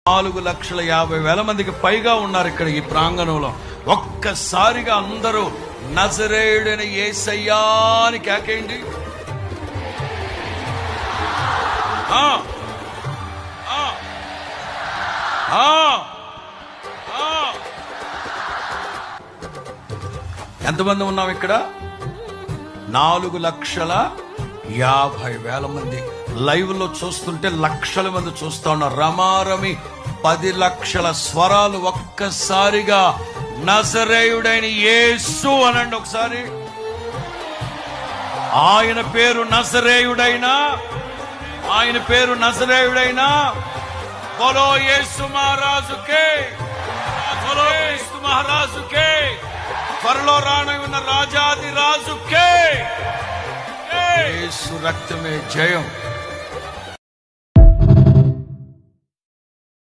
4,50,000 మందికి పైగా ఉన్నారు ఇక్కడ ఈ ప్రాంగణంలో. ఒక్కసారిగా అందరూ నజరేయుడైన యేసయ్యా అని కేకేయండి. ఎంతమంది ఉన్నాం ఇక్కడ? 4,50,000 మంది. లైవ్ లో చూస్తుంటే లక్షల మంది చూస్తా ఉన్నారు. రమారమి 10 లక్షల స్వరాలు ఒక్కసారిగా నజరేయుడైన యేసు అనండి ఒకసారి. ఆయన పేరు నజరేయుడైనా, ఆయన పేరు నజరేయుడైనా. బోలో యేసు మహారాజుకే, బోలో యేసు మహారాజుకే, త్వరలో రానున్న రాజాది రాజుకే. యేసు రక్తమే జయం.